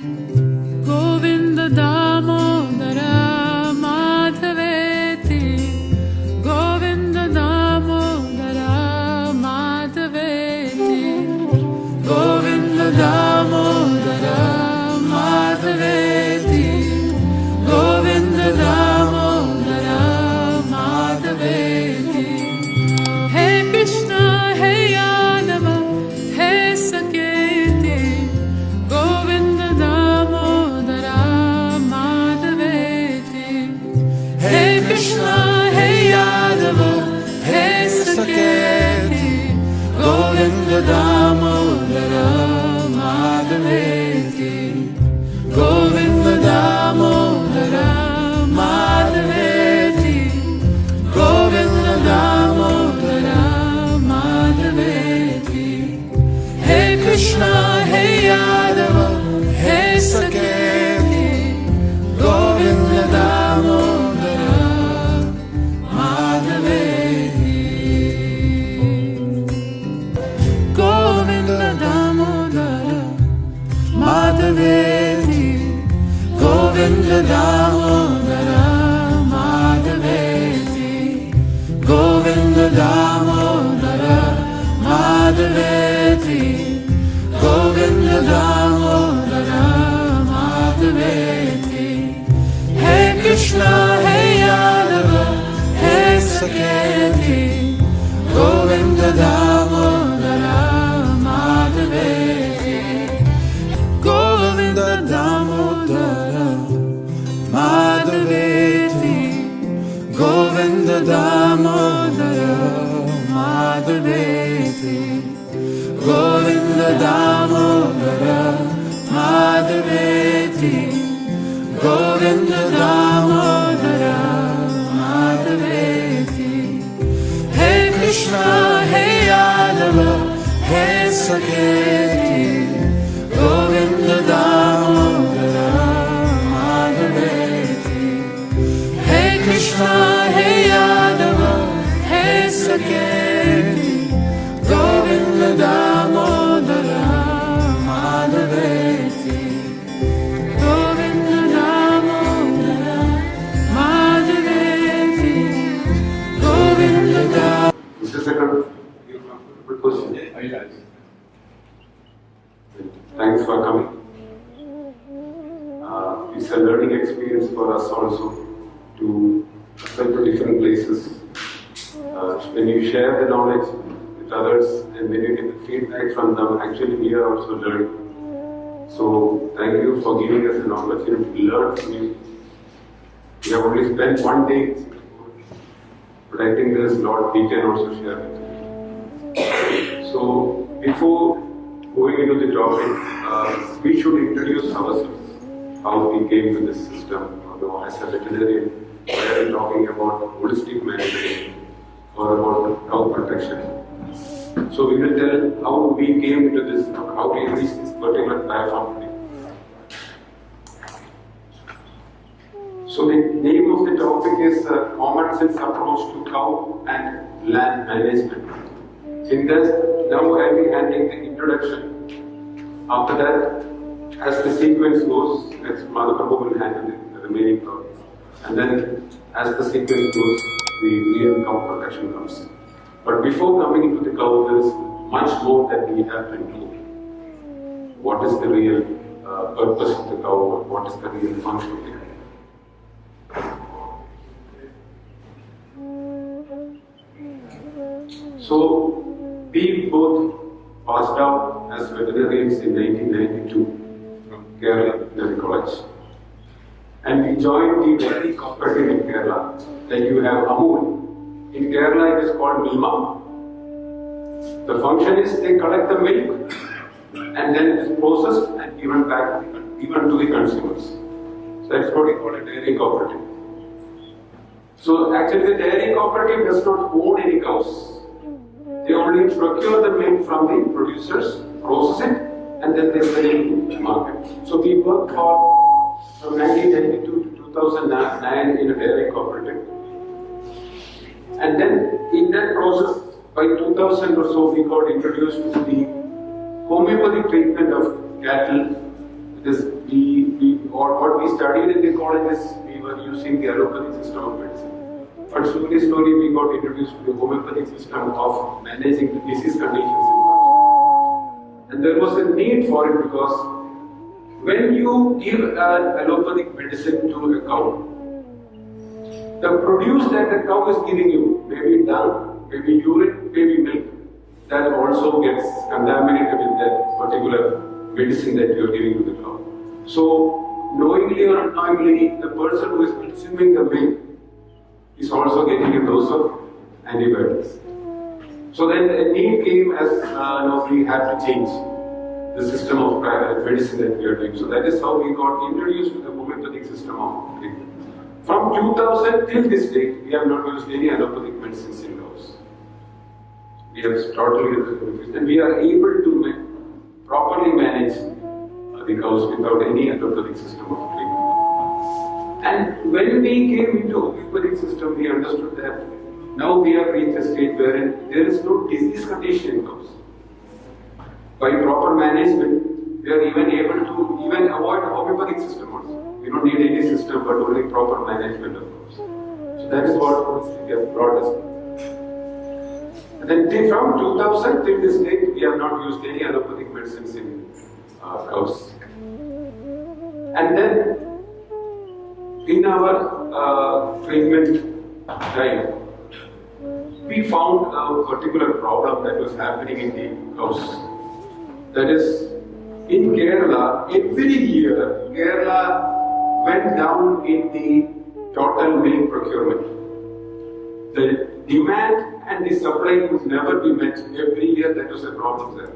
Govinda Damodara Madhaveti, Govinda Damodara Madhaveti, Govinda Damodara Madhaveti, Govinda Damodara Madhaveti. Hey Krishna, hey Yadava, hey Saketi, Govinda Damodara Madhaveti. Hey Krishna, hey Yadava, hey Saketi, Govinda Damodara Madhaveti, Govinda Damodara Madhaveti, Govinda Damodara Madhaveti. Hey Krishna, hey Yadava, hey Saketi, Govinda Damodara Madhaveti, Govinda Damodara Madhaveti, Govinda Damodara Madhaveti, Govinda Damodara Madhaveti, Govinda Damodara Madhaveti. Hey Krishna, hey Yadava, hey Saketi, Govinda Damodara Madhaveti, Govinda Damodara Madhaveti, Govinda Damodara Madhaveti, Govinda Damodara Madhaveti, Govinda Damodara Madhaveti. Hey Krishna, hey Yadava, hey Saketi, Govinda Damodara Madhaveti. Hey Krishna, hey Yadava, hey Saketi, Govinda Damodara Madhaveti, Govinda Damodara Madhaveti, Govinda Damodara. Mr. Secretary, good question. Thanks for coming. It's a learning experience for us also to travel to different places. When you share the knowledge with others and when you get the feedback from them, actually we are also learning. So thank you for giving us an opportunity to learn from you. We have only spent one day in Singapore, but I think there is a lot we can also share with you. So before going into the topic, we should introduce ourselves, how we came to this system. As a veterinarian, we are talking about holistic management or about cow protection. So we will tell how we came into this, how we reached this particular platform. So the name of the topic is Common Sense Approach to Cow and Land Management. In that, now I will be handling the introduction. After that, as the sequence goes, next Madhaprabhu will handle the remaining topics. And then, as the sequence goes, the real cow protection comes. But before coming into the cow, there is much more that we have to include. What is the real purpose of the cow? What is the real function of the cow? So, we both passed out as veterinarians in 1992 from Kerala Veterinary College. And we joined the dairy cooperative in Kerala. Like you have Amul. In Kerala it is called Milma. The function is they collect the milk and then it is processed and given back even to the consumers. So that's what we call a dairy cooperative. So actually the dairy cooperative does not own any cows. They only procure the milk from the producers, process it, and then they sell it to the market. So we worked for from 1992 to 2009 in a dairy cooperative. And then in that process, by 2000 or so, we got introduced to the homeopathic treatment of cattle, what we studied in the college is we were using the allopathic system of medicine. But slowly we got introduced to the homeopathic system of managing the disease conditions in cows. And there was a need for it because when you give an allopathic medicine to a cow, the produce that the cow is giving you, maybe dung, maybe urine, maybe milk, that also gets contaminated with that particular medicine that you are giving to the cow. So, knowingly or unknowingly, the person who is consuming the milk is also getting a dose of antibiotics. So then a need came as we had to change the system of medicine that we are doing. So that is how we got introduced to the homeopathic system of treatment. From 2000 till this date, we have not used any allopathic medicines in cows. We have totally refused, and we are able to properly manage the cows without any allopathic system of treatment. And when we came into homeopathic system, we understood that now we have reached a state wherein there is no disease condition in cows. By proper management, we are even able to avoid the homeopathic system also. We don't need any system but only proper management of cows. So that is what holistic has brought us. And then from 2000 till this date, we have not used any allopathic medicines in cows. And then in our treatment time, we found a particular problem that was happening in the cows. That is, in Kerala, every year, Kerala went down in the total milk procurement. The demand and the supply could never be met every year. That was a problem there.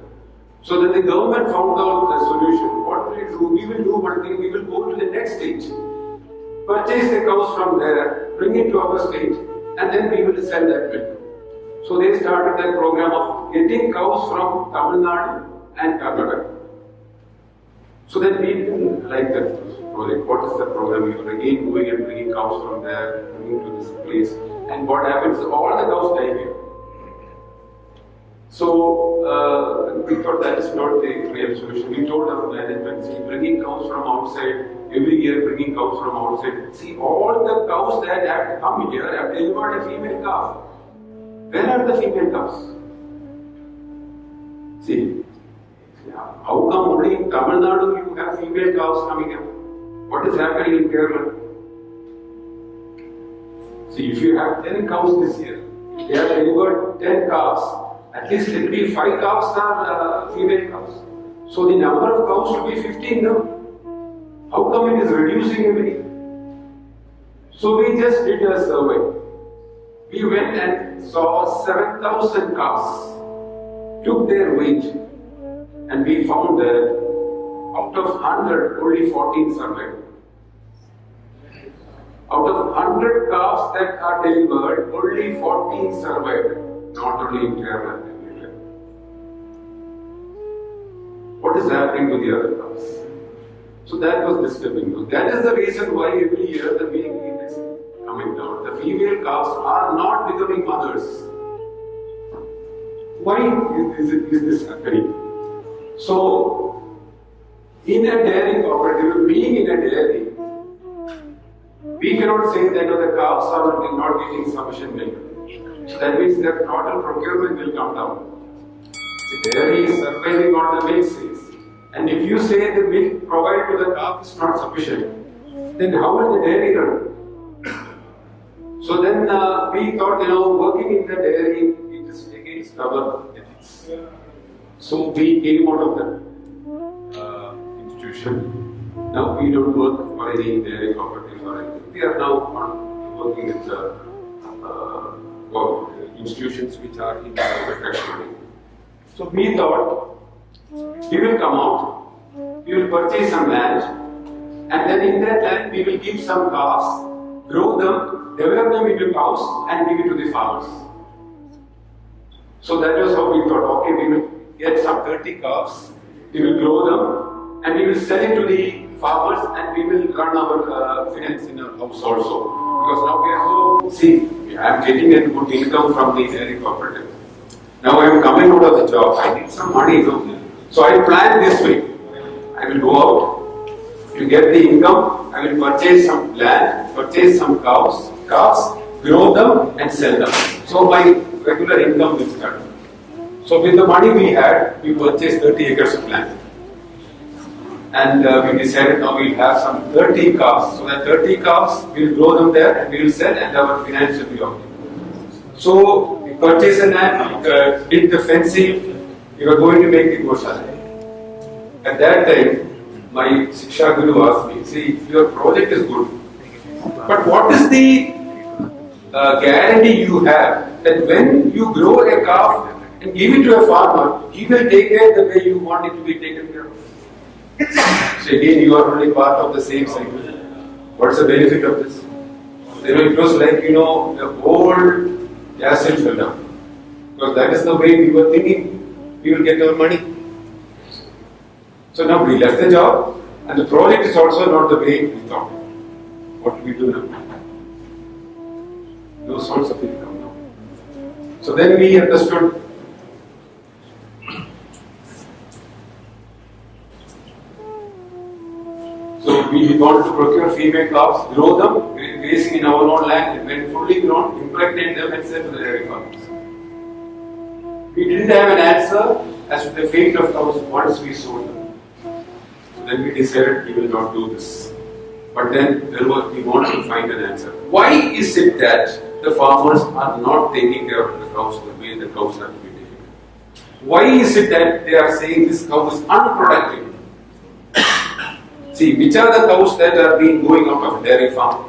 So then the government found out a solution. What will we do? We will do one thing. We will go to the next stage, purchase the cows from there, bring it to our state, and then we will sell that milk. So they started that program of getting cows from Tamil Nadu and Karnataka. So then we didn't like that project. What is the program? You are again going and bringing cows from there, bringing to this place. And what happens? All the cows die here. So we thought that is not the real solution. We told our management, see, bringing cows from outside, every year bringing cows from outside. See, all the cows that have come here have delivered a female calf. Where are the female calves? See, how come only in Tamil Nadu you have female cows coming up? What is happening in Kerala? See, if you have 10 cows this year, they have delivered 10 calves, at least let me 5 calves are female cows. So the number of cows should be 15 now. How come it is reducing every year? So we just did a survey. We went and saw 7,000 cows, took their weight, and we found that out of 100, only 14 survived. Out of 100 calves that are delivered, only 14 survived, not only in Kerala. What is happening to the other calves? So that was disturbing. That is the reason why every year the milk yield is coming down. The female calves are not becoming mothers. Why is this happening? So, in a dairy cooperative, being in a dairy, we cannot say that the calves are not getting sufficient milk. So that means that total procurement will come down. The dairy is surviving on the milk sales. And if you say the milk provided to the calf is not sufficient, then how will the dairy run? So then we thought, working in the dairy, it is against our ethics. So we came out of the institution. Now we don't work for any dairy cooperatives or anything. We are now working with institutions which are in the professional. So we thought, we will come out, we will purchase some land, and then in that land we will give some calves, grow them, develop them into cows, and give it to the farmers. So that was how we thought, okay, we will get some 30 calves, we will grow them, and we will sell it to the farmers, and we will run our finance in our house also. Because now we are I am getting a good income from the dairy cooperative. Now I am coming out of the job, I need some money. So I plan this way. I will go out, To get the income, I will purchase some land, purchase some cows, grow them and sell them. So my regular income will start. So with the money we had, we purchased 30 acres of land. And we decided now we'll have some 30 cows. So that 30 cows, we'll grow them there and we will sell and our finance will be okay. So we purchased the land, did the fencing, we were going to make the Goshala. At that time, my Shiksha Guru asked me, see, your project is good, but what is the guarantee you have that when you grow a calf and give it to a farmer, he will take care the way you want it to be taken care of? So again, you are only part of the same cycle. What's the benefit of this? It was like, the old gas fell down. Because that is the way we were thinking we will get our money. So now we left the job and the project is also not the way we thought. What do we do now? No source of income now. So then we understood. So we wanted to procure female calves, grow them, grazing in our own land, and when fully grown, impregnate them and sell to the dairy farmers. We didn't have an answer as to the fate of cows once we sold them. So then we decided we will not do this. But then we wanted to find an answer. Why is it that the farmers are not taking care of the cows the way the cows have to be taken? Why is it that they are saying this cow is unproductive? See, which are the cows that are being going out of dairy farm?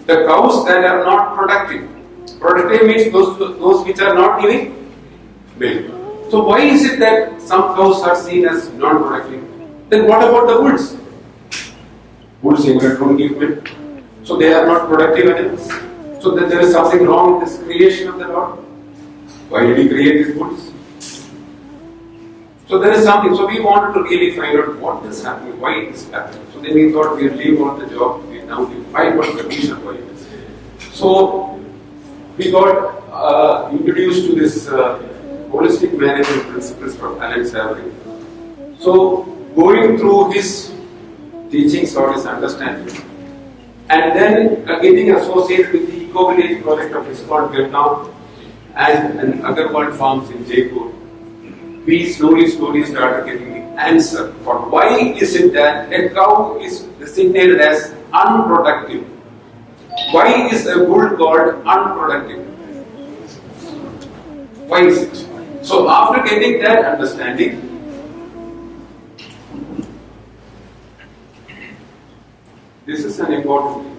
The cows that are not productive. Productive means those which are not giving milk. So why is it that some cows are seen as non-productive? Then what about the bulls? Bulls don't give milk. So they are not productive animals. So then there is something wrong with this creation of the Lord. Why did He create these bulls? So there is something. So we wanted to really find out what is happening, why it is happening. So then we thought we'll leave on the job. We now find what the reason for it is. So we got introduced to this holistic management principles from Alan Savory. So going through his teachings or his understanding, and then getting associated with the Eco Village project of ISKCON Vietnam and Agarwal farms in Jaipur, we slowly started getting the answer for why is it that a cow is designated as unproductive. Why is a bull called unproductive? Why is it? So after getting that understanding, this is an important thing.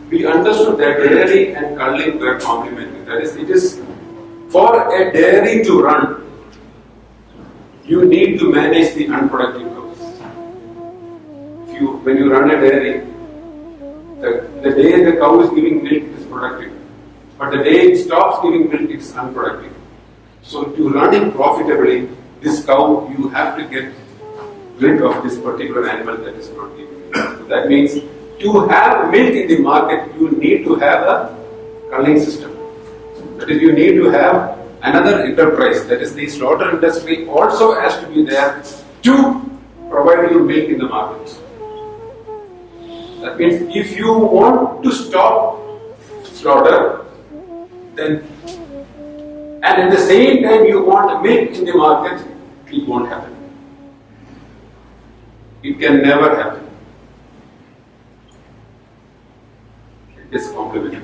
We understood that dairy and culling were complementary. That is, it is for a dairy to run, you need to manage the unproductive cows. When you run a dairy, the day the cow is giving milk it is productive, but the day it stops giving milk it is unproductive. So to run it profitably, this cow, you have to get rid of this particular animal that is not giving milk. So that means to have milk in the market, you need to have a culling system. That is, you need to have another enterprise, that is the slaughter industry also has to be there to provide you milk in the market. That means if you want to stop slaughter, then and at the same time you want milk in the market, it won't happen. It can never happen. It is complementary.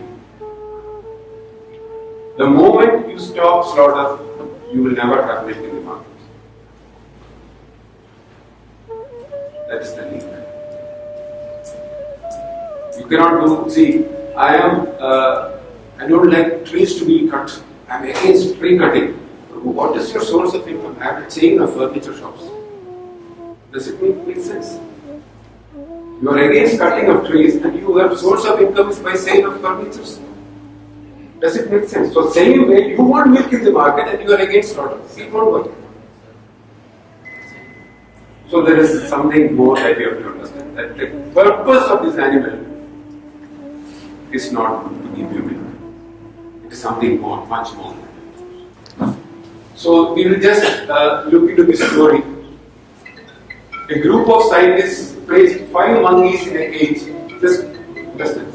The moment you stop slaughter, you will never have milk in the market. That is the link. You cannot do, see, I don't like trees to be cut. I am against tree cutting. What is your source of income? I have a chain of furniture shops. Does it make sense? You are against cutting of trees and your source of income is by sale of furniture. Does it make sense? So same way, you want milk in the market and you are against slaughter. It won't work. So there is something more that you have to understand. That the purpose of this animal is not to give you milk. It is something more, much more. So we will just look into this story. A group of scientists placed 5 monkeys in a cage. Just listen.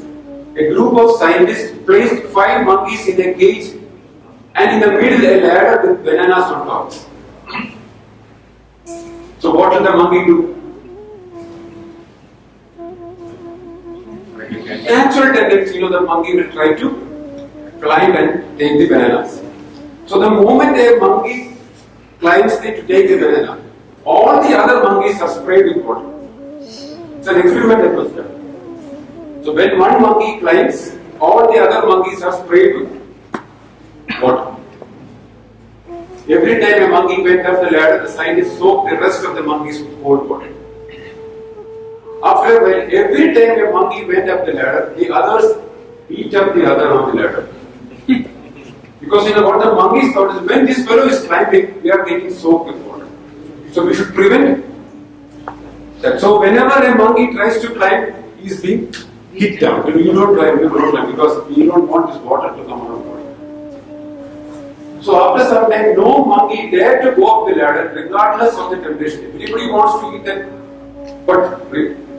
A group of scientists placed 5 monkeys in a cage and in the middle a ladder with bananas on top. So what did the monkey do? Natural tendency, the monkey will try to climb and take the bananas. So the moment a monkey climbs to take the banana, all the other monkeys are sprayed with water. It's an experiment that was done. So when one monkey climbs, all the other monkeys are sprayed with water. Every time a monkey went up the ladder, the scientists soaked the rest of the monkeys with cold water. After a while, every time a monkey went up the ladder, the others beat up the other on the ladder. Because what the monkeys thought is, when this fellow is climbing, we are getting soaked with water. So we should prevent that. So whenever a monkey tries to climb, he is being hit down. You don't climb, because you don't want this water to come out of water. So after some time, no monkey dared to go up the ladder regardless of the temptation. Everybody wants to eat that. But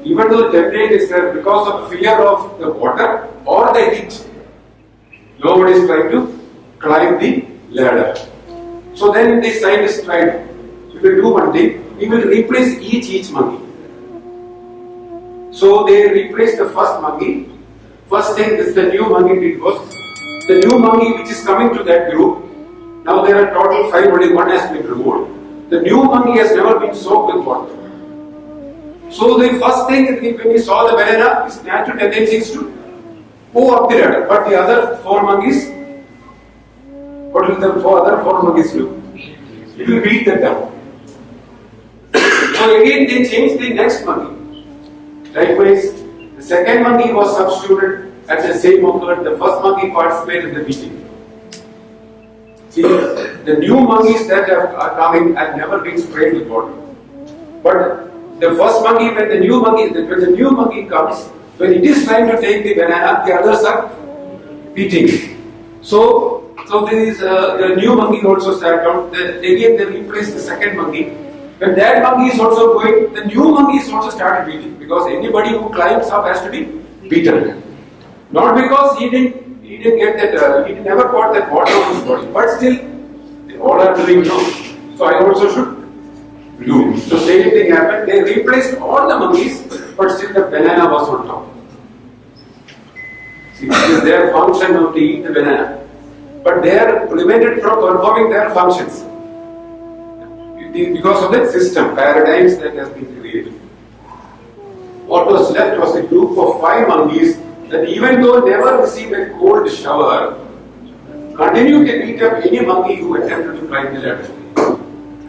even though the temptation is there, because of fear of the water or the heat, nobody is trying to climb the ladder. So then the scientists tried, we will do one thing, we will replace each monkey. So they replaced the first monkey. First thing is the new monkey did was, the new monkey which is coming to that group, now there are total 5, only one has been removed. The new monkey has never been soaked with water. So the first thing when we saw the banana, his natural tendency is to go up the ladder. But the other 4 monkeys, what will the other 4 monkeys do? It will beat them down. So again they changed the next monkey. Likewise, the second monkey was substituted at the same occurred. The first monkey participated in the beating. See, the new monkeys that are coming have never been sprayed with water. But the first monkey, when the new monkey comes, when it is trying to take the banana, the others are beating. So the new monkey also sat down. Again they replaced the second monkey. When that monkey is also going, the new monkeys also started beating, because anybody who climbs up has to be beaten. Not because he didn't get that, he never got that water on his body, but still, they all are doing no. So I also should do. So same thing happened. They replaced all the monkeys, but still the banana was on top. See, this is their function of to eat the banana, but they are prevented from performing their functions because of that system, paradigms that has been created. What was left was a group of 5 monkeys that, even though never received a cold shower, continued to beat up any monkey who attempted to climb the ladder.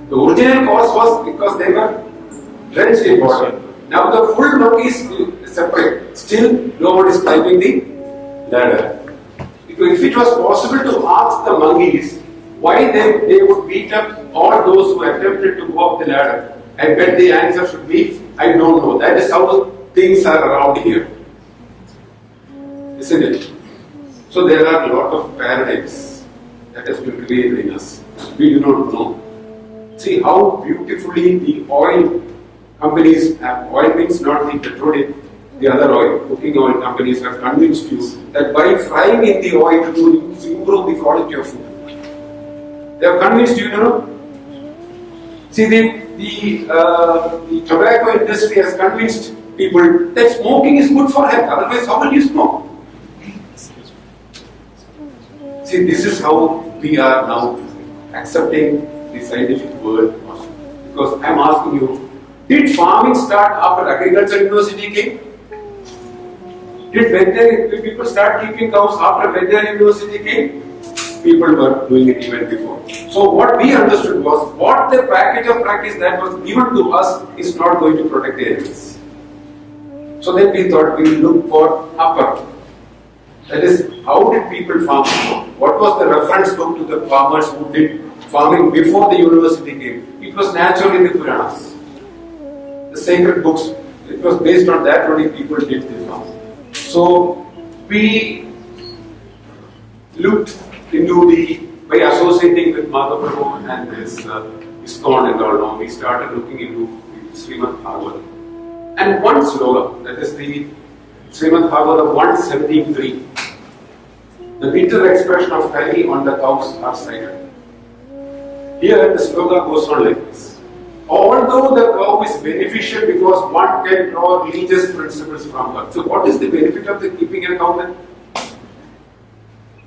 The original cause was because they were drenched in water. Now the full monkeys separate. Still, nobody is climbing the ladder. If it was possible to ask the monkeys why they would beat up all those who attempted to go up the ladder, I bet the answer should be, I don't know. That is how things are around here. Isn't it? So there are a lot of paradigms that has been created in us. We do not know. See how beautifully the oil companies have, oil means not the petroleum, the other oil, cooking oil companies have convinced you that by frying in the oil to improve the quality of food. They have convinced you, See, the tobacco industry has convinced people that smoking is good for health, otherwise how will you smoke? See, this is how we are now accepting the scientific world. Because I am asking you, did farming start after agriculture university came? Did people start keeping cows after veterinary university came? People were doing it even before. So what we understood was, what the package of practice that was given to us is not going to protect the animals. So then we thought we will look for upper. That is, how did people farm? What was the reference book to the farmers who did farming before the university came? It was naturally the Puranas, the sacred books. It was based on that only people did the farming. So we looked into by associating with Mahaprabhu and his ISKCON and all, we started looking into Srimad Srimad Bhagavatam. And one sloka, that is the Srimad Bhagavatam 173. The bitter expression of Kali on the cows are cited. Here the sloka goes on like this. Although the cow is beneficial because one can draw religious principles from her. So what is the benefit of the keeping a cow then?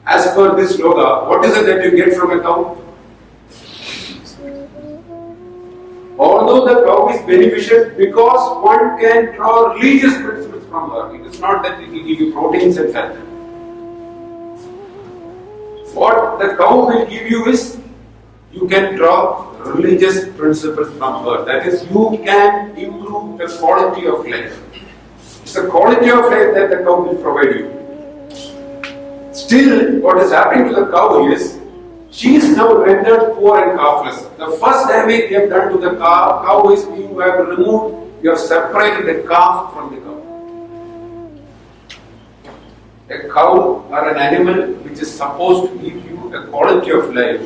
As per this sloka, what is it that you get from a cow? Although the cow is beneficial because one can draw religious principles from her. It is not that it will give you proteins and fat. What the cow will give you is, you can draw religious principles from her. That is, you can improve the quality of life. It's the quality of life that the cow will provide you. Still, what is happening to the cow is, she is now rendered poor and calfless. The first damage you have done to the cow is you have separated the calf from the cow. A cow or an animal which is supposed to give you a quality of life.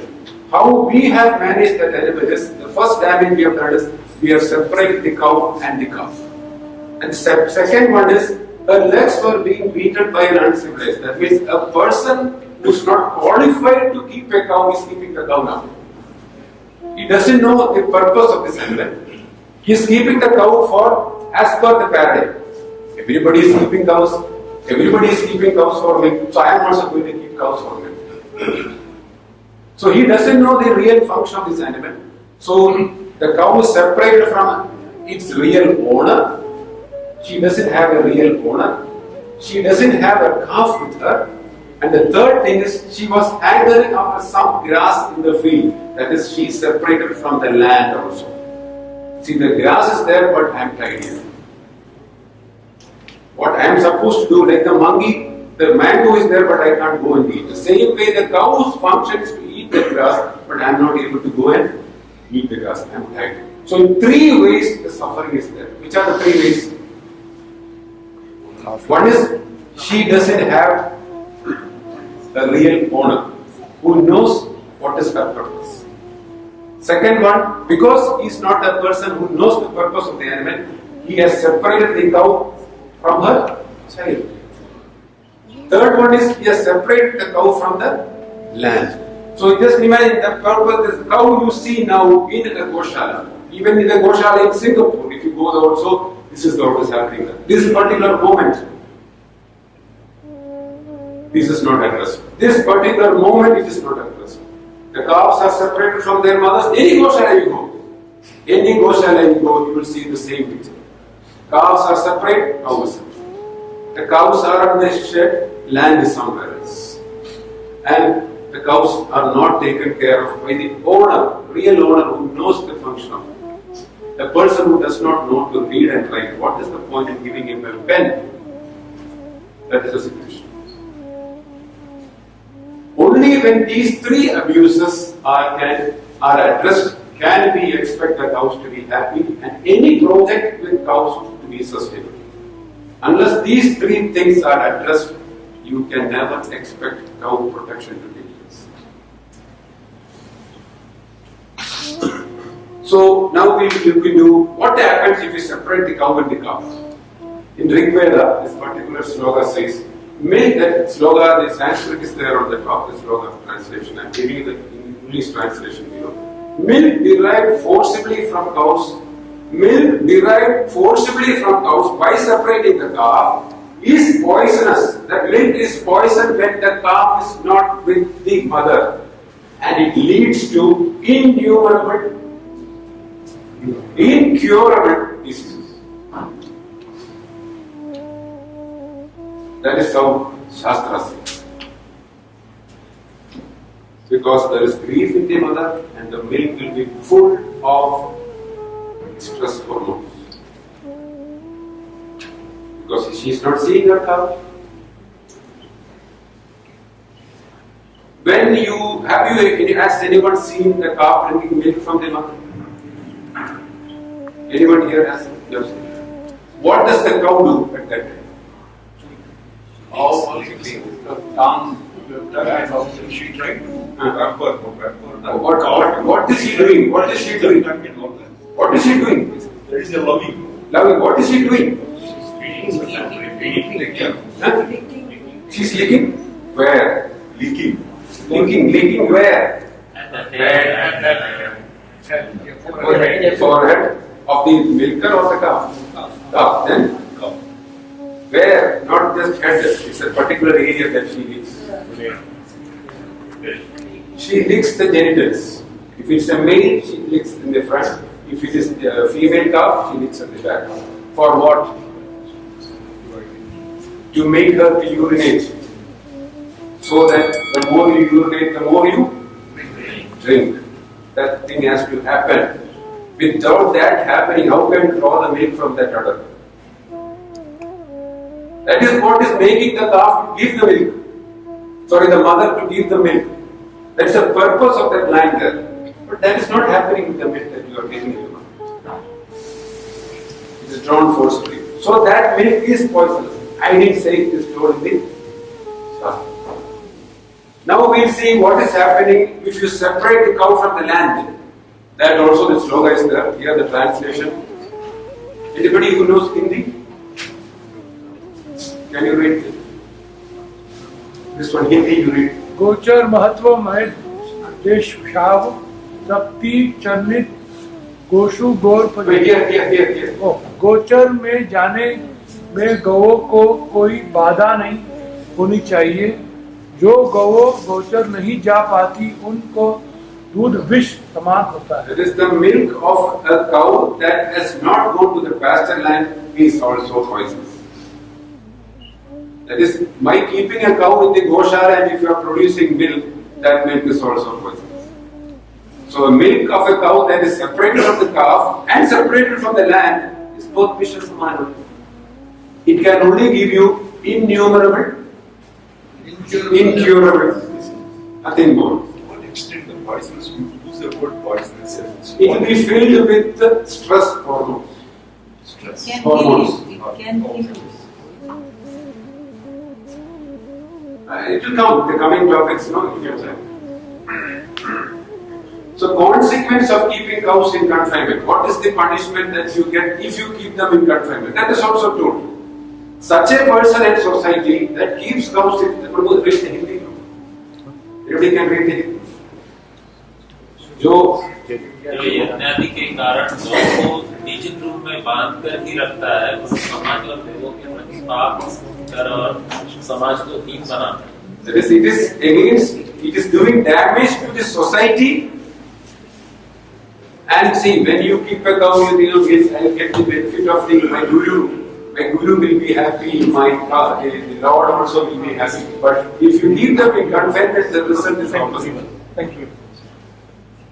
How we have managed that animal is, the first damage we have done is, we have separated the cow and the calf. And the second one is, her legs were being beaten by an uncivilized. That means a person who is not qualified to keep a cow is keeping the cow now. He doesn't know the purpose of this animal. He is keeping the cow for, as per the paradigm. Everybody is keeping cows. Everybody is keeping cows for me. So I am also going to keep cows for me. So he doesn't know the real function of this animal. So the cow is separated from its real owner. She doesn't have a real owner. She doesn't have a calf with her. And the third thing is, she was hankering after some grass in the field. That is, she is separated from the land also. See, the grass is there, but I am tied here. What I am supposed to do, like the monkey, the mango is there, but I can't go and eat. The same way, the cow's function is to eat the grass, but I am not able to go and eat the grass. I am tied. So, in three ways, the suffering is there. Which are the three ways? One is, she doesn't have the real owner who knows what is her purpose. Second one, because he is not a person who knows the purpose of the animal, he has separated the cow from her child. Third one is, he has separated the cow from the land. So just imagine the purpose, this cow you see now in a Goshala. Even in the Goshala in Singapore, if you go there also, this is what is happening there. This particular moment, this is not addressed. This particular moment, it is not addressed. The calves are separated from their mothers. Any Goshala you go, you will see the same picture. Calves are separate, cow is separate. The cows are on the shed, land is somewhere else. And the cows are not taken care of by the owner, real owner who knows the function of it. A person who does not know to read and write, what is the point in giving him a pen? That is the situation. Only when these three abuses are addressed can we expect the cows to be happy and any project with cows to be sustainable. Unless these three things are addressed, you can never expect cow protection to take place. So now we will do what happens if we separate the cow and the calf. In Rig Veda, this particular sloka says, milk, that sloka, the Sanskrit is there on the top, the sloka translation. I am giving you the English translation below. Milk derived forcibly from cows by separating the calf is poisonous. That milk is poison when the calf is not with the mother, and it leads to incurable diseases. That is how Shastra says. Because there is grief in the mother and the milk will be full of stress hormones. Because she is not seeing her calf. Has anyone seen the calf drinking milk from the mother? Anyone here has? Yes. What does the cow do at that time? She tried to What is she doing? What is she doing? What is she doing? That is the loving. Loving. What is she doing? She's feeding the cow. Huh? She's licking? Where? Leaking. Licking where? Forehead of the milker or the cow? Cow. Then? Cow. Where? Not just head. It's a particular area that she licks. She licks the genitals. If it's a male, she licks in the front. If it is a female calf, she licks at the back. For what? To make her urinate. So that the more you urinate, the more you drink. That thing has to happen. Without that happening, how can you draw the milk from that udder? That is what is making the calf to give the milk. Sorry, the mother to give the milk. That's the purpose of that line there. But that is not happening with the milk that you are taking in your mouth. It is drawn forcefully. So that milk is poisonous. I didn't say it is told in the Shastra. Now we'll see what is happening if you separate the cow from the land. That also the sloga is there. Here the translation. Anybody who knows Hindi? Can you read it? This one Hindi you read. गोचर महत्वमय देश शाव तप्ती चर्नित गोशु गौर Wait, here. गोचर में जाने में गवों को कोई बाधा नहीं होनी चाहिए। जो गवों गोचर नहीं जा पाती उनको दूध विष समान होता है। That is the milk of a cow that has not gone to the pasture land is also poisonous. That is, by keeping a cow in the goshala and if you are producing milk, that milk is also poisonous. So the milk of a cow that is separated from the calf and separated from the land is both vicious and it can only give you incurable disease. Nothing more. To what extent the poisonous, you use the word poisonous? It will be filled with stress hormones. Stress. Can Hormones. kill you. It can kill you. It will come, the coming topics, no? So, consequence of keeping cows in confinement. What is the punishment that you get if you keep them in confinement? That is also told. Such a person in society that keeps cows in the Prabhu read the Hindi. Everybody can read the Hindi. जो यज्ञादि के कारण गौ को निश्चित रूप में बांध कर ही रखता है, वो समाज और लोगों के प्रति पाप कर और समाज को हीन बनाता है। That is, it is doing damage to the society. And see, when you keep a cow, you know, yes, I will get the benefit of my guru. My guru will be happy, the Lord also will be happy. But if you leave them in confinement, the result is opposite. Thank you.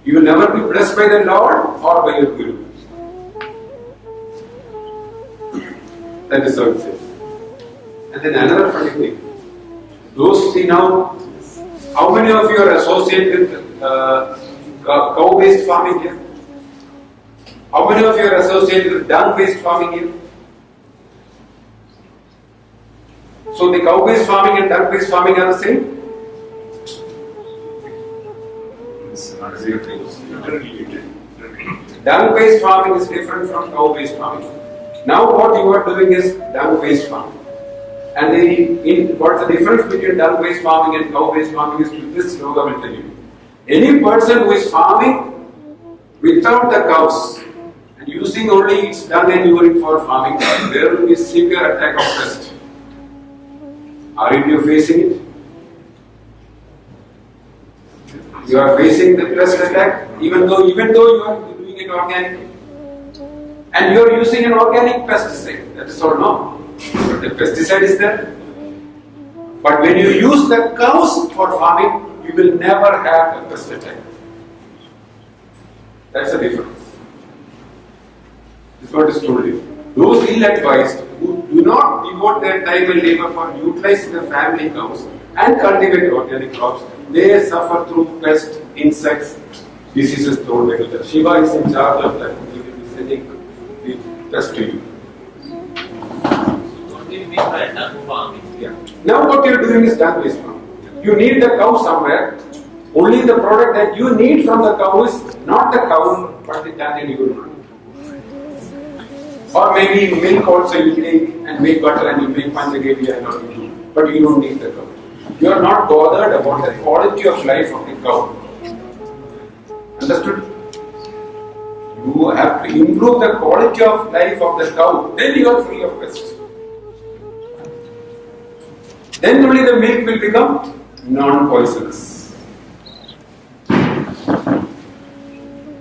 You will never be blessed by the Lord or by your guru. That is how it says. And then another funny thing. Those see now, how many of you are associated with cow-based farming here? How many of you are associated with dung-based farming here? So the cow-based farming and dung-based farming are the same? Dung-based farming is different from cow-based farming. Now what you are doing is dung-based farming. And what's the difference between dung-based farming and cow-based farming is this sloga will tell you. Any person who is farming without the cows and using only its dung and urine for farming, there will be severe attack of pest. Are you facing it? You are facing the pest attack even though you are doing it organically. And you are using an organic pesticide. That is all no. But the pesticide is there. But when you use the cows for farming, you will never have a pest attack. That's the difference. This is what is told you. Those ill-advised who do not devote their time and labor for utilizing the family cows and cultivate organic crops, they suffer through pest, insects, diseases thrown by the Shiva is in charge of that. He will be sending the pest to you. What do you mean by dung farming? Yeah. Now what you are doing is dung-based farming. You need the cow somewhere. Only the product that you need from the cow is not the cow, but the dung and urine. Or maybe milk also you take and make butter and you make panchagavya and all you do. But you don't need the cow. You are not bothered about the quality of life of the cow. Understood? You have to improve the quality of life of the cow. Then you are free of pest. Then only the milk will become non-poisonous.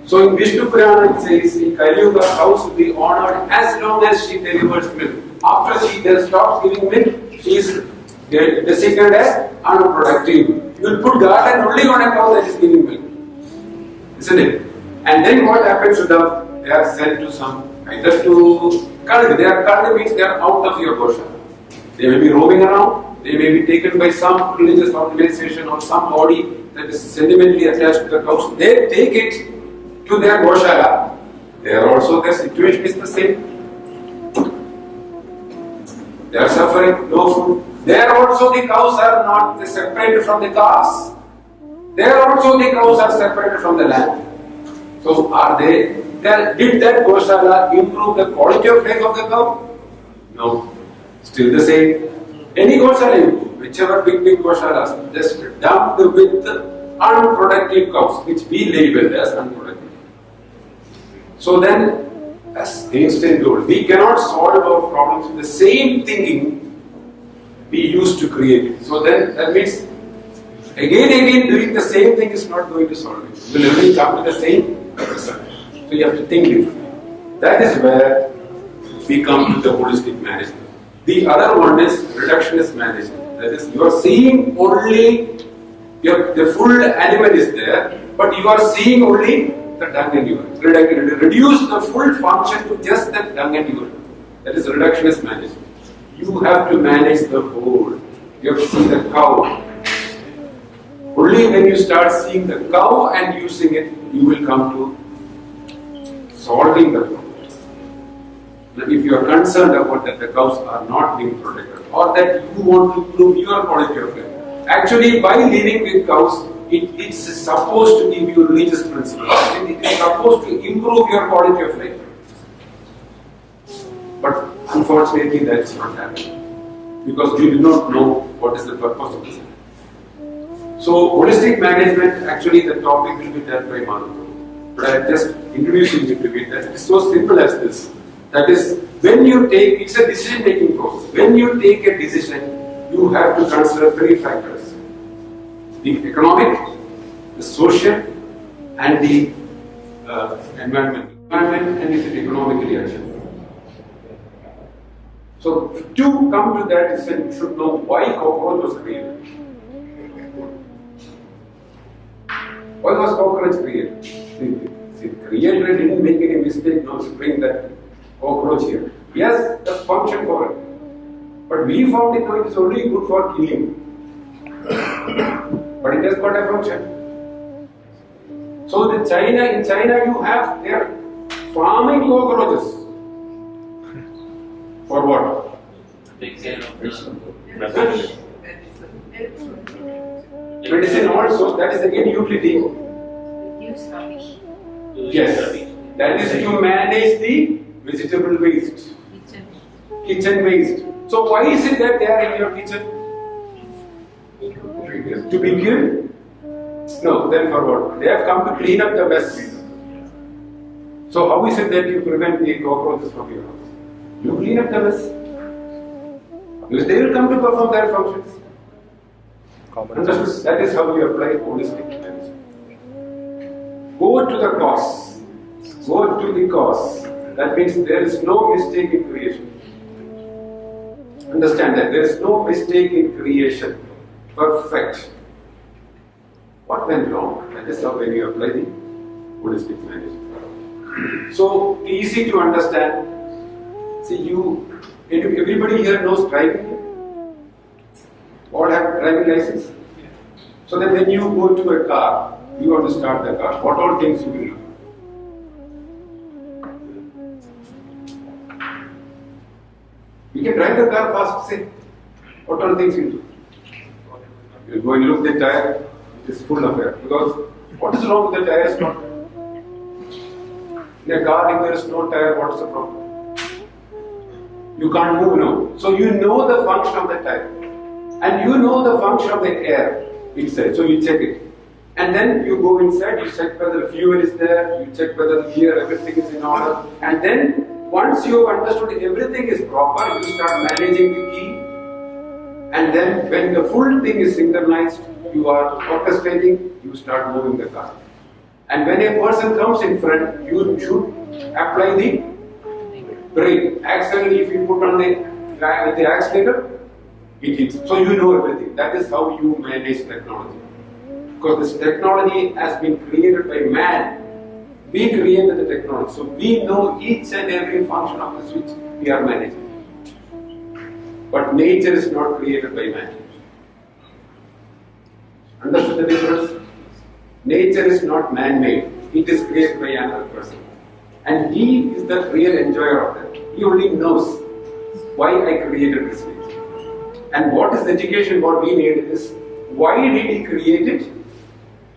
So in Vishnu Purana it says, in Kali Yuga, cows will be honored as long as she delivers milk. After she stops giving milk, she is designated as unproductive. You will put garland only on a cow that is giving milk. Isn't it? And then what happens to them? They are sent to either to Kaldi. Kaldi means they are out of your Goshala. They may be roaming around, they may be taken by some religious organization or some body that is sentimentally attached to the cows. They take it to their Goshala. There also their situation is the same. They are suffering, no food. There also the cows are not separated from the calves. There also the cows are separated from the land. So did that Goshala improve the quality of life of the cow? No. Still the same. Any Goshala, whichever big Goshalas, just dumped with unproductive cows, which we label as unproductive. So then, as Einstein told, we cannot solve our problems with the same thinking we used to create it. So then, that means, again doing the same thing is not going to solve it. You will only come to the same result. So you have to think differently. That is where we come to the holistic management. The other one is reductionist management. That is, you are seeing only, the full animal is there, but you are seeing only the dung and urine. Reduce the full function to just the dung and urine. That is reductionist management. You have to manage the whole. You have to see the cow. Only when you start seeing the cow and using it, you will come to solving the problem. If you are concerned about that the cows are not being protected or that you want to improve your quality of life, actually by living with cows, it's supposed to give you religious principles. It is supposed to improve your quality of life. But unfortunately, that is not happening because you do not know what is the purpose of this. So, holistic management, actually, the topic will be done by Madhu. But I am just introducing you to it. That it is so simple as this. That is, when you take, it's a decision-making process. When you take a decision, you have to consider 3 factors: the economic, the social, and the environment. Environment and is it economically achievable? So, to come to that decision, you should know why cockroach was created. Why was cockroach created? The creator didn't make any mistake now to bring that cockroach here. Yes, the function for it. But we found it now it is only good for killing. But it has got a function. So in China you have their farming cockroaches. For what? Take care of the Medicine also, that is again utility. Yes, that is to manage the vegetable waste, kitchen waste. So why is it that they are in your kitchen? To be killed? No, then for what? They have come to clean up the mess. So how is it that you prevent the cockroaches from your house? You clean up the mess. Because they will come to perform their functions. Understood? That is how you apply holistic management. Go to the cause. Go to the cause. That means there is no mistake in creation. Understand that there is no mistake in creation. Perfect. What went wrong? That is how when you apply the holistic management. So easy to understand. See, everybody here knows driving. All have driving license. So that when you go to a car, you want to start the car. What all things you will do? You can drive the car fast, say. What all things you do? You go and look the tire, it is full of air. Because what is wrong with the tire is not. In a car, if there is no tire, what is the problem? You can't move now. So you know the function of the tire. And you know the function of the air inside. So you check it. And then you go inside, you check whether the fuel is there, you check whether the gear, everything is in order. And then once you have understood everything is proper, you start managing the key. And then when the full thing is synchronized, you are orchestrating, you start moving the car. And when a person comes in front, you should apply the brake. Axle, if you put on the accelerator, it hits. So you know everything. That is how you manage technology. Because this technology has been created by man. We created the technology. So we know each and every function of the switch we are managing. But nature is not created by man. Understood the difference? Nature is not man-made. It is created by another person. And he is the real enjoyer of that. He only knows why I created this nature. And what is the education what we need is, why did he create it?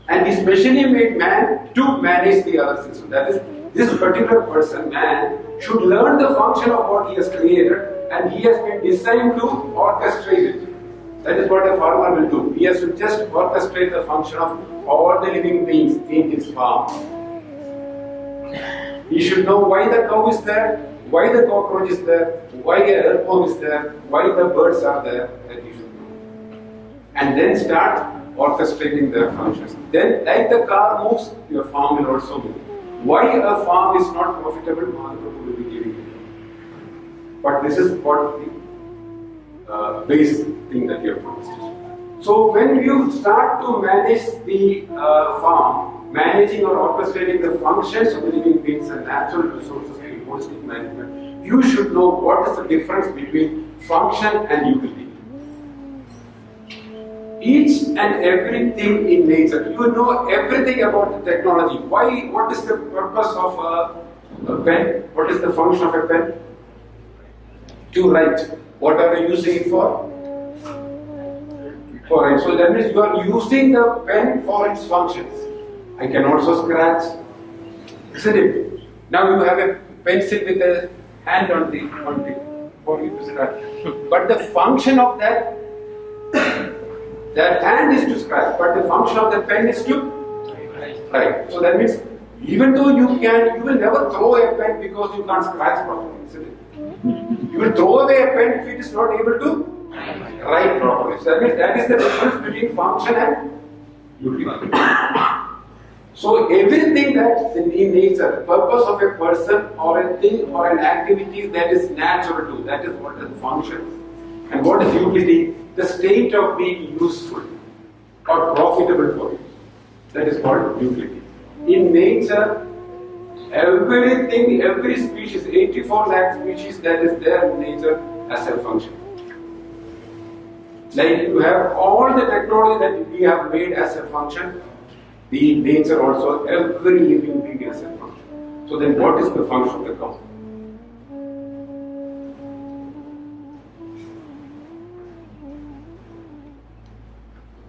And he specially made man to manage the other system. That is, this particular person, man, should learn the function of what he has created, and he has been designed to orchestrate it. That is what a farmer will do. He has to just orchestrate the function of all the living beings in his farm. He should know why the cow is there, why the cockroach is there, why a earthworm is there, why the birds are there, that he should know. And then start orchestrating their functions. Then, like the car moves, your farm will also move. Why a farm is not profitable, Mahaprabhu will be giving you. But this is what the base thing that you have promised. So when you start to manage the farm, managing or orchestrating the functions of the living beings and natural resources in holistic management, you should know what is the difference between function and utility. Each and everything in nature, you know everything about the technology. Why? What is the purpose of a pen? What is the function of a pen? To write. What are you using it for? For it. So that means you are using the pen for its functions. I can also scratch, isn't it? Now you have a pencil with a hand on the for you to scratch. But the function of that hand is to scratch, but the function of the pen is to write. So that means even though you will never throw a pen because you can't scratch properly, isn't it? You will throw away a pen if it is not able to write properly. So that means that is the difference between function and utility. So everything that in nature, the purpose of a person or a thing or an activity that is natural to, that is what is function. And what is utility? The state of being useful or profitable for you. That is called utility. In nature, everything, every species, 84 lakh species that is there in nature has a function. Like you have all the technology that we have made as a function, the nature also, every living being has a function. So then what is the function of the cow?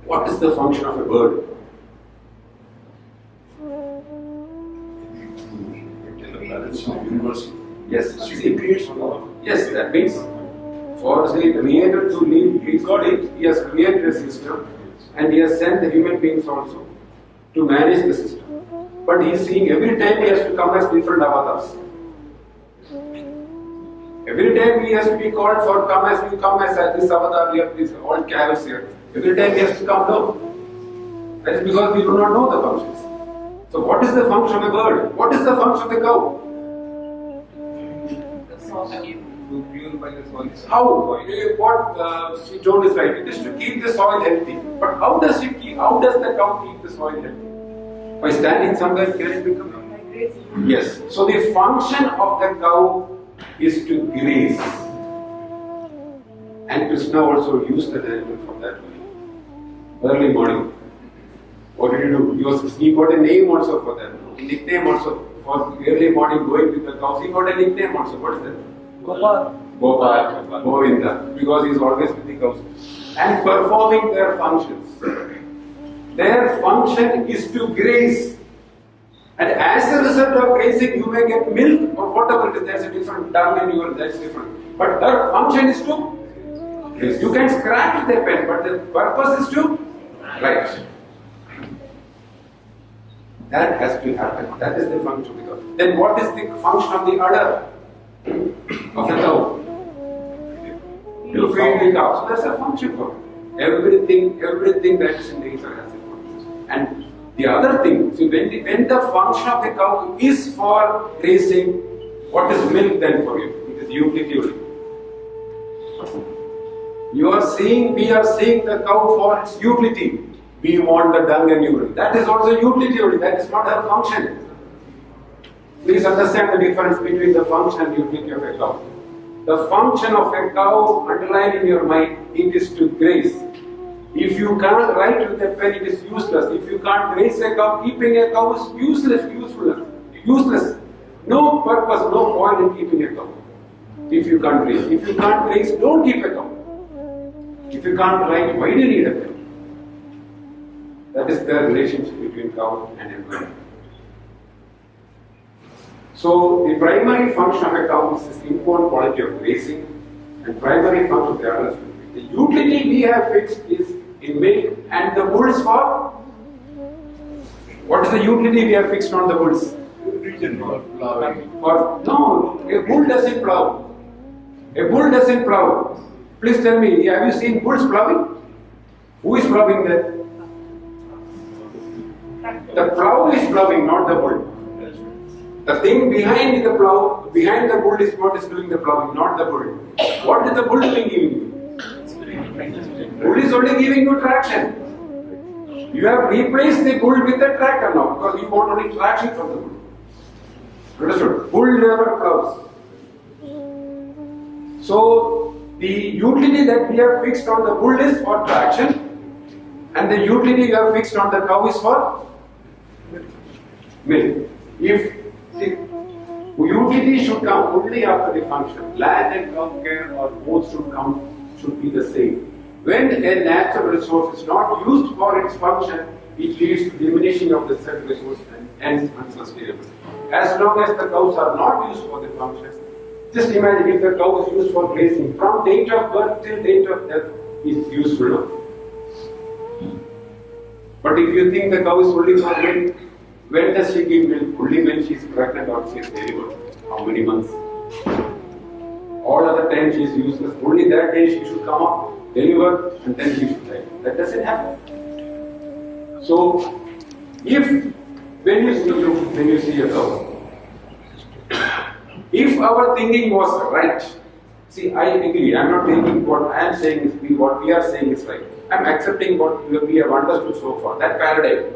What is the function of a bird? Yes, yes, that means for the creator to live, he has created a system and he has sent the human beings also to manage the system. But he is seeing every time he has to come as different avatars. Every time he has to be called for come as this avatar here, this all chaos here. Every time he has to come down. That is because we do not know the functions. So what is the function of a bird? What is the function of the cow? How? What she told is right. It is to keep the soil healthy. But how does the cow keep the soil healthy? By standing somewhere, can it become? Yes. So the function of the cow is to graze. And Krishna also used the animal for that way. Early morning. What did he do? He got a name also for that. A nickname also for early morning going with the cows. He got a nickname also. What is that? Gopal, Govinda. Because he is always with the cows. And performing their functions. Their function is to graze. And as a result of grazing, you may get milk or whatever it is. There's a different dung and urine, that's different. But her function is to graze. You can scratch the pen, but the purpose is to write. That has to happen. That is the function of the cow. Then what is the function of the udder of the cow? To feed the cow. So that's a function for it. Everything that is in nature has a function. And the other thing, see, when the function of the cow is for grazing, what is milk then for you? It is utility. We are seeing the cow for its utility. We want the dung and urine. That is also utility only. That is not her function. Please understand the difference between the function and utility of a cow. The function of a cow, underline in your mind, it is to graze. If you can't write with a pen, it is useless. If you can't graze a cow, keeping a cow is useless. No purpose, no point in keeping a cow. If you can't graze. If you can't graze, don't keep a cow. If you can't write, why do you need a pen? That is the relationship between cow and environment. So the primary function of a cow is this important quality of grazing, and primary function of the other is the utility we have fixed is in milk, and the wool is for? What is the utility we have fixed on the wools? No, a bull doesn't plow. A bull doesn't plow. Please tell me, have you seen bulls plowing? Who is plowing there? The plow is plowing, not the bull. The thing behind the plow, behind the bull is what is doing the plowing, not the bull. What is the bull doing giving you? Bull is only giving you traction. You have replaced the bull with the tractor now because you want only traction from the bull. Understood? Bull never plows. So the utility that we have fixed on the bull is for traction, and the utility we have fixed on the cow is for milk. If the utility should come only after the function, land and cow care or both should be the same. When a natural resource is not used for its function, it leads to diminishing of the said resource and unsustainable. As long as the cows are not used for the function, just imagine if the cow is used for grazing, from date of birth till date of death is useful. No? But if you think the cow is only for milk, when does she give milk? Only when she is pregnant or she is delivered. How many months? All other times she is useless. Only that day she should come up, deliver, and then she should die. That doesn't happen. So, when you see a cow, if our thinking was right, see, I agree. I am not thinking what I am saying is what we are saying is right. I am accepting what we have understood so far. That paradigm.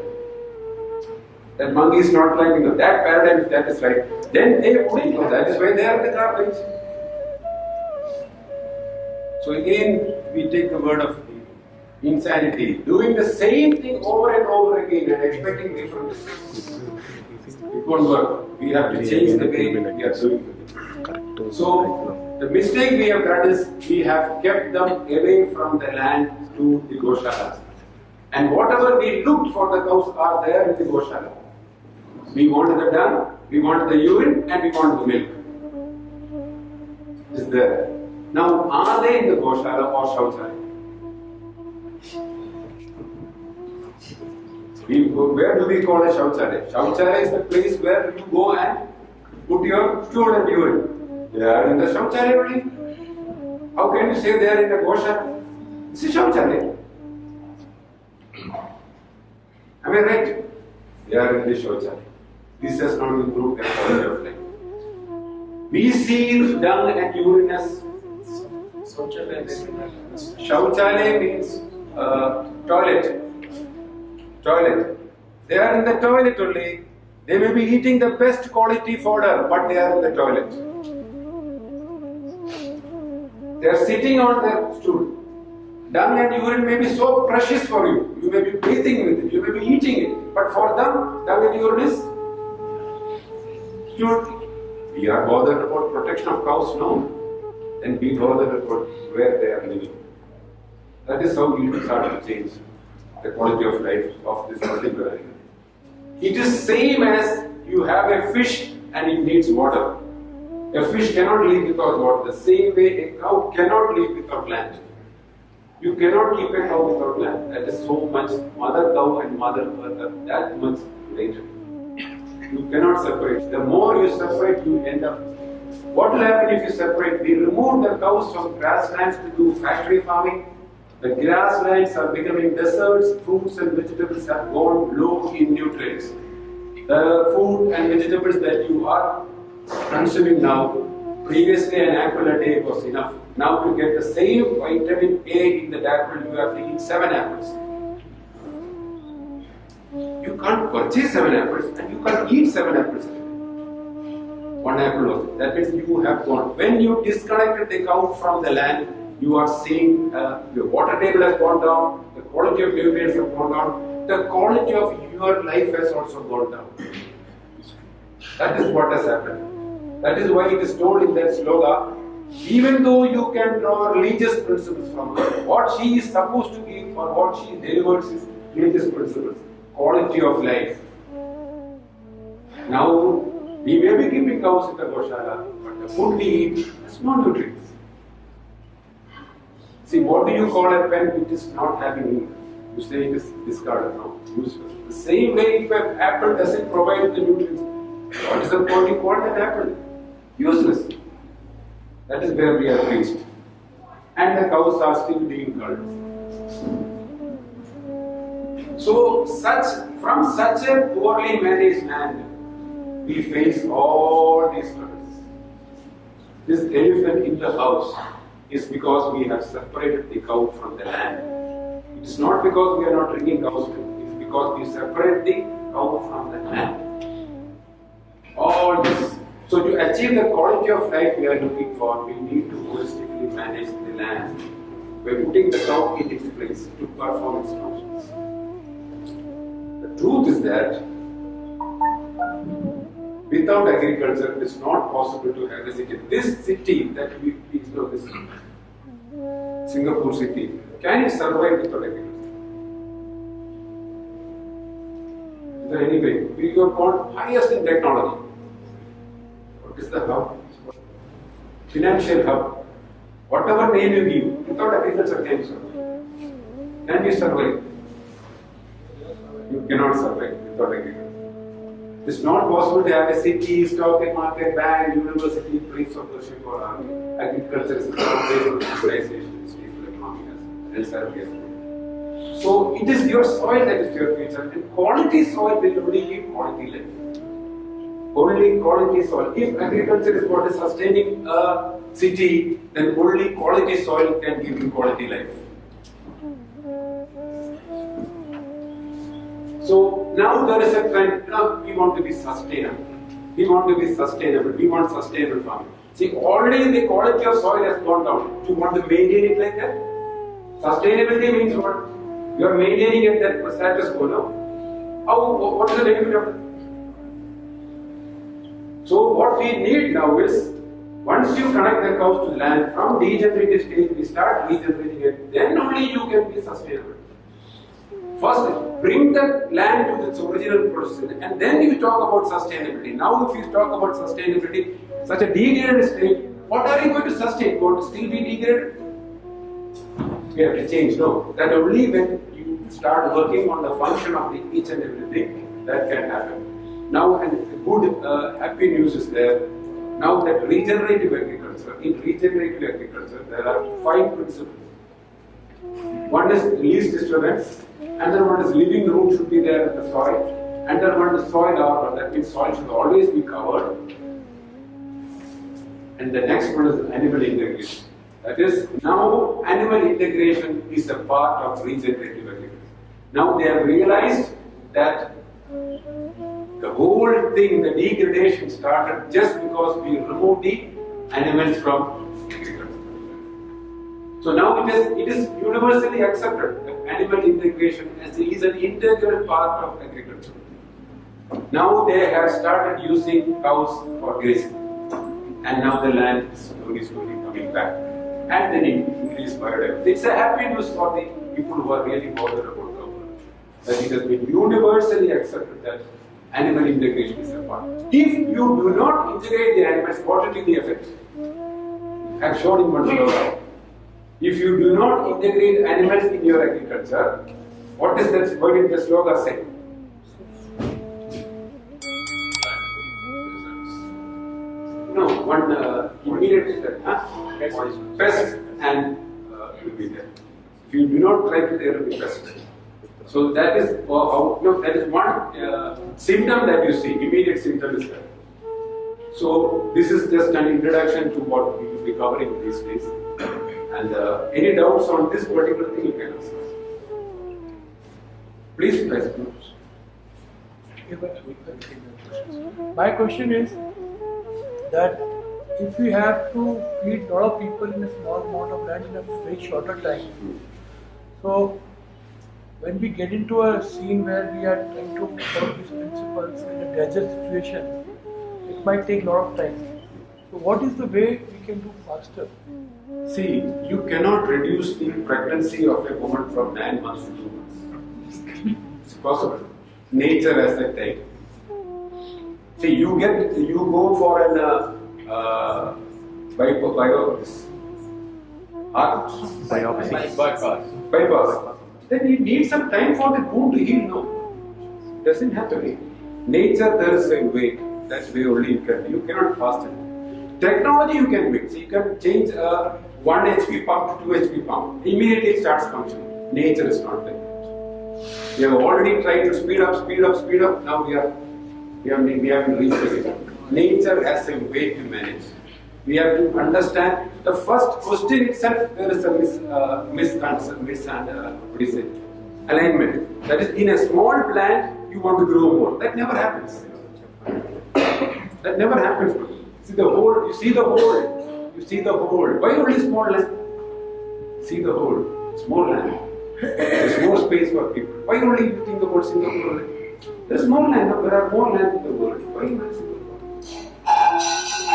That monkey is not climbing up. That paradigm, if that is right, then they wouldn't know. That is why they are the garbage. So again, we take the word of insanity. Doing the same thing over and over again and expecting different results. It won't work. We have to change the way we are doing it. So the mistake we have done is we have kept them away from the land to the Goshalas. And whatever we looked for, the cows are there in the Goshala. We wanted the dung, we wanted the urine, and we wanted the milk. Is there. Now, are they in the Goshala or Shauchalaya? Where do we call a Shauchalaya? Shauchalaya is the place where you go and put your stool and urine. They are in the Shauchalaya only. How can you say they are in the Goshala? This is Shauchalaya. Am I right? They are in the Shauchalaya. This has not improved their quality of life. We see dung and urine as Shauchalaya means toilet. Toilet. They are in the toilet only. They may be eating the best quality fodder, but they are in the toilet. They are sitting on their stool. Dung and urine may be so precious for you. You may be breathing with it, you may be eating it. But for them, dung and urine is stool. We are bothered about protection of cows now. Then be bothered about where they are living. That is how we will start to change the quality of life of this particular animal. It is same as you have a fish and it needs water. A fish cannot live without water. The same way a cow cannot live without land. You cannot keep a cow without land. That is so much. Mother cow and mother earth are that much related. You cannot separate. The more you separate, you end up. What will happen if you separate? We remove the cows from grasslands to do factory farming. The grasslands are becoming deserts. Fruits and vegetables have gone low in nutrients. The food and vegetables that you are consuming now, previously an apple a day was enough. Now to get the same vitamin A in the apple, you have to eat 7 apples. You can't purchase 7 apples and you can't eat 7 apples. 1 apple also. That means you have gone. When you disconnected the cow from the land, you are seeing your water table has gone down, the quality of nutrients have gone down, the quality of your life has also gone down. That is what has happened. That is why it is told in that sloga, even though you can draw religious principles from her, what she is supposed to give or what she delivers is religious principles, quality of life. Now, we may be keeping cows in the Goshala, but the food we eat is not nutrients. See, what do you call a pen which is not having ink? You say it is discarded, no, useless. The same way, if an apple doesn't provide the nutrients, what is the point you call an apple? Useless. That is where we are reached. And the cows are still being culled. So, from such a poorly managed land, we face all these struggles. This elephant in the house is because we have separated the cow from the land. It is not because we are not drinking cow's milk, it is because we separate the cow from the land. All this. So to achieve the quality of life we are looking for, we need to holistically manage the land by putting the cow in its place to perform its functions. The truth is that without agriculture, it is not possible to have a city. This city that we know, this Singapore city, can it survive without agriculture? Is there any way? We are called highest in technology. What is the hub? Financial hub. Whatever name you give, without agriculture, can you survive? Can you survive? You cannot survive without agriculture. It is not possible to have a city, stock market, bank, university, police officership or army. Agriculture is not based on civilization, it's based on economy as well. So it is your soil that is your future, and quality soil will only give quality life. Only quality soil. If agriculture is what is sustaining a city, then only quality soil can give you quality life. So now there is a trend, we want to be sustainable. We want to be sustainable. We want sustainable farming. See, already the quality of soil has gone down. Do you want to maintain it like that? Sustainability means what? You are maintaining it that status quo, no? What is the benefit of it? So what we need now is, once you connect the cows to land, from degenerative stage we start regenerating it, then only you can be sustainable. First, bring the land to its original position, and then you talk about sustainability. Now, if you talk about sustainability, such a degraded state, what are you going to sustain? Going to still be degraded? We have to change. No, that only when you start working on the function of each and everything, that can happen. Now, and good, happy news is there. Now that regenerative agriculture, in regenerative agriculture, there are 5 principles. One is least disturbance. Another one is living root should be there in the soil. Another one is soil arbor, that means soil should always be covered. And the next one is animal integration. That is, now animal integration is a part of regenerative agriculture. Now they have realized that the whole thing, the degradation started just because we removed the animals from agriculture. So now it is universally accepted that animal integration is an integral part of agriculture. Now they have started using cows for grazing, and now the land is slowly coming back, and then increase biodiversity. It's a happy news for the people who are really bothered about cow, that it has been universally accepted that animal integration is a part. If you do not integrate the animals, what will be the effect? I have shown in one slogan. If you do not integrate animals in your agriculture, what is that? What did the slogan say? No, one immediate pest and will be there. If you do not try to, there will be pest. So that is how. No, that is one symptom that you see. Immediate symptom is there. So this is just an introduction to what we will be covering these days. And any doubts on this particular thing you can ask. Please press. My question is that if we have to feed a lot of people in a small amount of land in a very shorter time, so when we get into a scene where we are trying to follow these principles in a desert situation, it might take a lot of time. So what is the way we can do faster? See, you cannot reduce the pregnancy of a woman from 9 months to 2 months. It's possible. Nature has that time. See, you go for an bypass. Then you need some time for the wound to heal. No, doesn't happen. Nature, there is a way. That way only you can. You cannot fasten. Technology you can mix. You can change 1 HP pump to 2 HP pump. Immediately it starts functioning. Nature is not like that. We have already tried to speed up. Now we haven't reached it. Nature has a way to manage. We have to understand the first question itself. There is a alignment. That is, in a small plant you want to grow more. That never happens. That never happens. See the whole. You see the whole. You see the whole. Why only small land? See the whole. Small land. There is more space for people. Why only you think about Singapore? There is more land. There are more land in the world. Why only Singapore?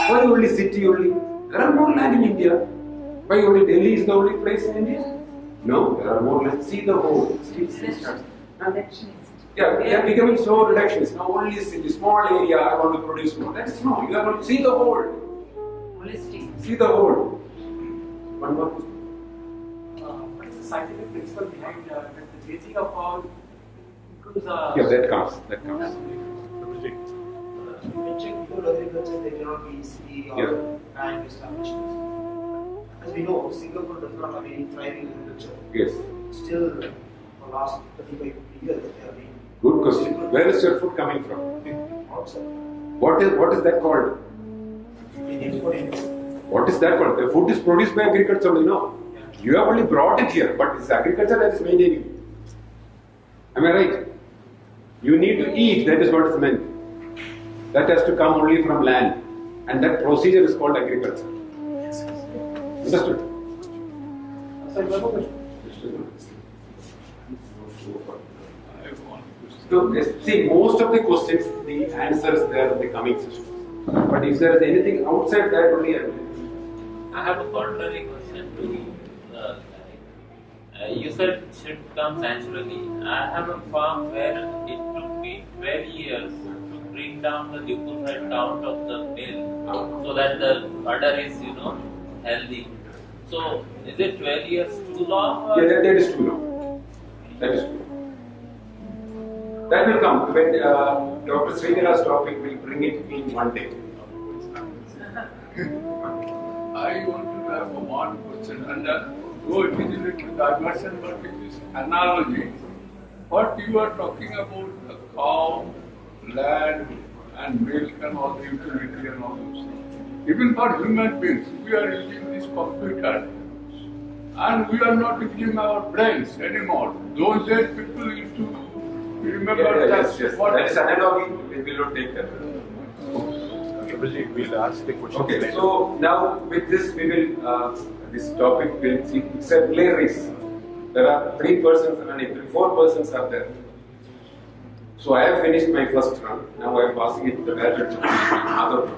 Why only city only? There are more land in India. Why only Delhi is the only place in India? No, there are more land. See the whole. Yeah, we are becoming so reductionist. Now only city, small area, I want to produce more. That is no. You have to see the whole. Holistic. See the whole. One more. What is the scientific principle behind that the grazing of all improves the... Yeah, that comes. You mentioned before agriculture, there cannot be easily or land establishments. As we know, Singapore does not have any thriving agriculture. Yes. Still, for the last 35 years, they have been. Good question. Where is your food coming from? Outside. What is that called? What is that called? The food is produced by agriculture only, no? You have only brought it here, but it's agriculture that is maintaining it. Am I right? You need to eat, that is what is meant. That has to come only from land. And that procedure is called agriculture. Understood? So, see, most of the questions, the answers there in the coming session. But if there is anything outside that only, I have a contrary question to you said it should come naturally. I have a farm where it took me 12 years to bring down the leukocyte count of the milk so that the udder is, healthy. So, is it 12 years too long? Or? Yeah, that is too long. That is too long. That will come when Dr. Sridhara's topic will bring it in one day. I want to have one question, and though it is a little diversion, but it is analogy. What you are talking about, the cow, land, and milk, and all the utility and all those things. Even for human beings, we are using this computer, and we are not using our brains anymore. Those days, people used to remember Yes. what That is analogy. We will not take that. We'll ask the question. Okay, later. so now with this we will, this topic will see, it's a play race. There are 3 persons running, 4 persons are there. So I have finished my first run, now I am passing it to the battle to another.